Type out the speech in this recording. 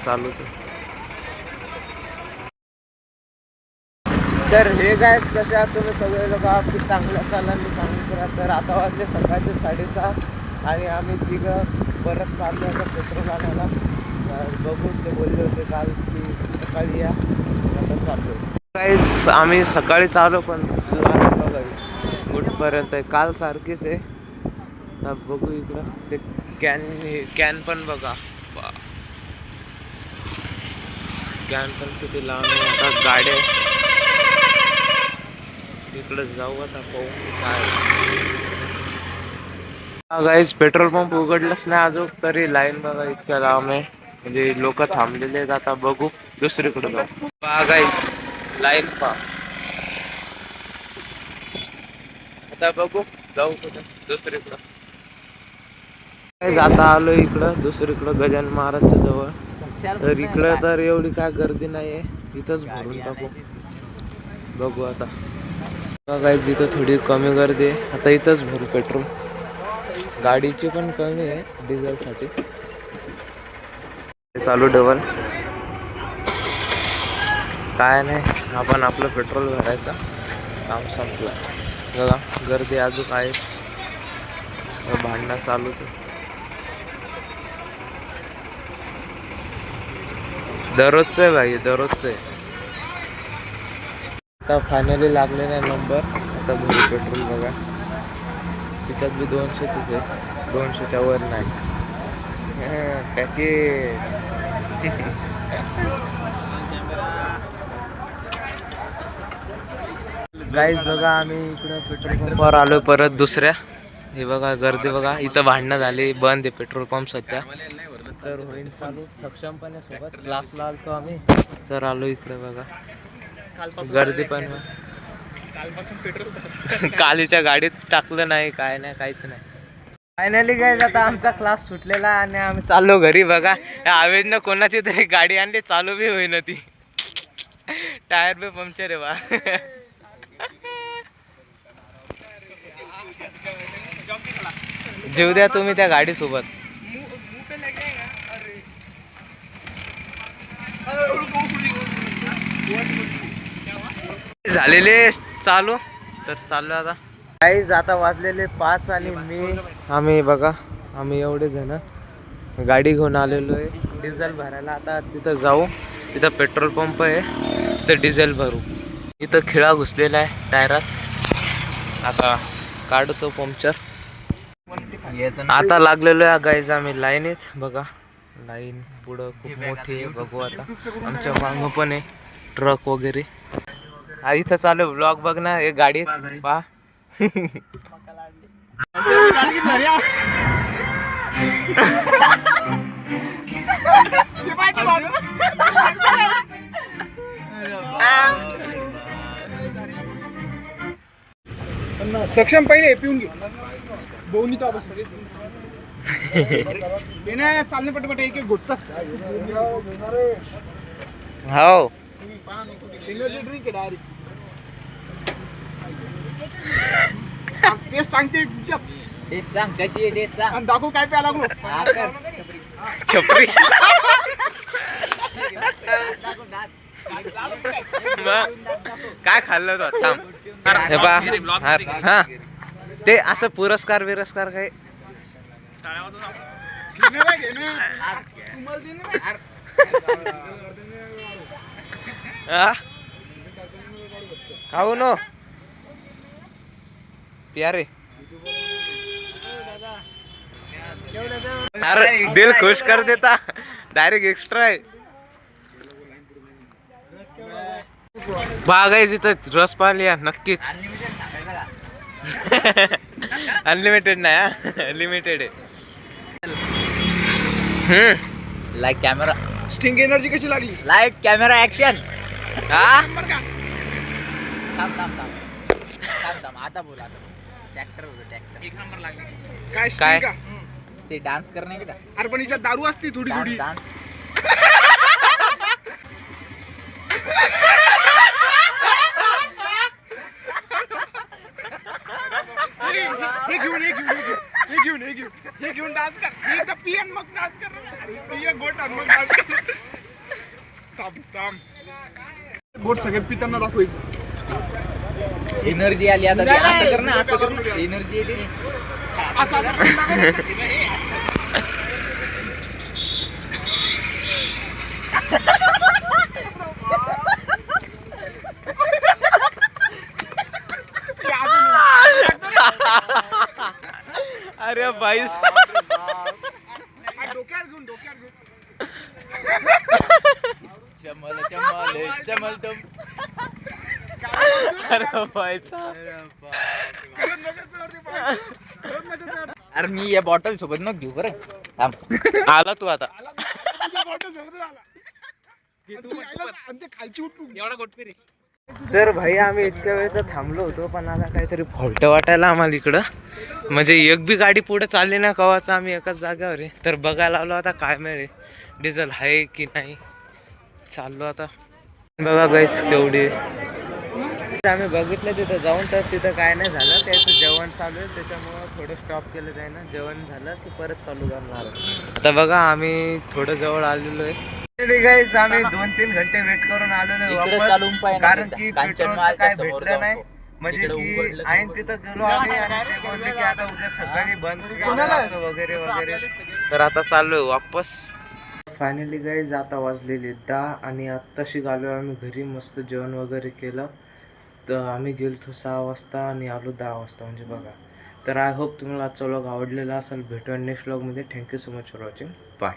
चालूच आहे. तर हे गायच कसे आहात तुम्ही सगळे लोक? आपली चांगल्या सालांनी चांगलीच राहा. तर आता वाजले सकाळचे 6:30 आणि आम्ही तिघं परत चाललो आता पेट्रोल आणायला. बघून ते बोलले होते काल की सकाळी या, आता चाललो. काहीच आम्ही सकाळी चालू पण कुठपर्यंत आहे काल सारखीच आहे. आता बघू इकडं ते कॅन पण बघा, कॅन पण किती लांब आहे. आता गाड्या तिकडे जाऊ, आता पाहू काय. गाईज पेट्रोल पंप उघडलंच नाही अजून तरी लाईन बघा इतक्या लांब आहे. म्हणजे लोक थांबलेले आहेत. आता बघू दुसरीकडे जाऊ. पहा गाईज लाईन पहा. आता बघू जाऊ कुठे दुसरीकडं. आता आलो इकडं दुसरीकडं गजानन महाराजच्या जवळ. तर इकडं तर एवढी काय गर्दी नाहीये, इथंच भरून टाकू. बघू आता गाईज इथं थोडी कमी गर्दी आहे. आता इथंच भरू पेट्रोल. गाडीची पण कमी आहे डिझेल साठी. चालू डबल काय नाही, आपण आपलं पेट्रोल भरायचं काम संपलं. बघा गर्दी अजून आहेच, भांडणं चालूच आहे. दररोजच आहे भाई, दररोजच आहे. आता फायनली लागले नाही नंबर. आता भरू पेट्रोल. बघा तिच्यात बी 200च आहे, 200च्या वर नाही. गाईज बघा आम्ही इकडं पेट्रोल पंपावर आलो परत दुसऱ्या. हे बघा गर्दी बघा, इथं भांडणं झाली, बंद आहे पेट्रोल पंप सध्या. तर होईल चालू सक्षमपणे सोबत क्लासला आलतो आम्ही, तर आलो इकडे बघा. गर्दी पण कालपासून पेट्रोल कालीच्या गाडीत टाकलं नाही, काय नाही, काहीच नाही. फायनली गाईज आता आमचा क्लास सुटलेला आणि आम्ही चाललो घरी. बघा या आवेशनं कोणाची तरी गाडी आणली, चालू बी होईना ती. टायर बी पंक्चर आहे बा. जीव द्या तुम्ही त्या गाडी सोबत. झालेले चालू, तर चाललो आता. काहीच आता वाजलेले 5 आणि आम्ही बघा आम्ही एवढे जण गाडी घेऊन आलेलो आहे डिझेल भरायला. आता तिथं जाऊ, तिथं पेट्रोल पंप आहे, तिथं डिझेल भरू. इथं खिळा घुसलेला आहे टायरात, आता काढतो पंक्चर. आता लागलेलो आहे गाईज आम्ही लाईनीत. बघा लाईन पुढं खूप मोठी आहे. बघू आता आमच्या मागं पण आहे ट्रक वगैरे. इथं चालू ब्लॉग बघ ना, एक गाडी पहा. सक्षम पहिले पिऊन घे दोन्ही तो चालणे पटपट एक एक घोटचा. हो ड्रिंक आहे डायरेक्ट. तेच सांगते टेस्ट सांग कशी आहे, टेस्ट सांग आणि दाखवू काय प्यायला लागलो. छपरी. काय खाल्लं तू आता? हे पहा हा ते असं पुरस्कार बिरस्कार काही खाऊ नो प्यारे. अरे दिल खुश कर देता, डायरेक्ट एक्स्ट्रा आहे. बागायच इथं रस पाहिली नक्कीच. अनलिमिटेड नाही, लिमिटेड आहे. लाईट कॅमेरा स्टिंग एनर्जी कशी लागली. Light camera action. हा नंबर का थांब थांब थांब थांब थांब आता बोल, आता ट्रॅक्टर होतं ट्रॅक्टर. एक नंबर लागली. काय काय? स्टिंग का ते डान्स करणे का अरे पण हिच्यात दारू असती थोडी थोडी. डान्स हे घेऊन डान्स कर. हे तर पियन मग डान्स कर. पिय गोट मग डान्स कर. गोड सगळ्यात पिताना दाखव एनर्जी आली आता ते. असं कर ना, असं कर ना, एनर्जी येते. अरे भाई डोक्यावर घेऊन डोक्यावर घेऊन चमल चमल चमल तुम. अरे भाईचा अरे मी या बॉटल सोबत न घेऊ बरं. थांब. आला तू आता. खालची उठू एवढा गोटपिरी तर भाई आम्ही इतक्या वेळ तर थांबलो होतो, पण आता काहीतरी फॉल्ट वाटायला आम्हाला इकडं. म्हणजे एक बी गाडी पुढे चालली ना कवाच आम्ही एकाच जागेवर आहे. तर बघायला आलो आता काय मिळेल, डिझेल आहे की नाही. चाललो आता. बघा गाईस केवढी आम्ही बघितलं तिथं जाऊन, तर तिथं काय नाही झालं. त्याचं जेवण चालू आहे, त्याच्यामुळं थोडं स्टॉप केलं जाईल ना. जेवण झालं की परत चालू करणार. आता बघा आम्ही थोडं जवळ आलेलो आहे. गाईस आम्ही 2-3 घंटे वेट करून आलेलो आहे इकडे वापस. चालून पाय ना कारण तिथं. की कांचन पेट्रोल महालच्या काय समोर भेटलं जाऊन नाही. पाहू. म्हणजे तिकडे की उघडलं आईन तिथं गेलो आम्ही आणि ते बोलले की आता उद्या सकाळी बंद करणार असं वगैरे वगैरे. तर आता चाललोय वापस. फायनली गाईज आता वाजलेली 10 आणि आत्ताशी आलो आम्ही घरी. मस्त जेवण वगैरे केलं. तर आम्ही गेलो 6 वाजता आणि आलो 10 वाजता. म्हणजे बघा. तर आय होप तुम्हाला आजचा व्लॉग आवडलेला असेल. भेटूया नेक्स्ट व्लॉगमध्ये. Thank you so much for watching. Bye.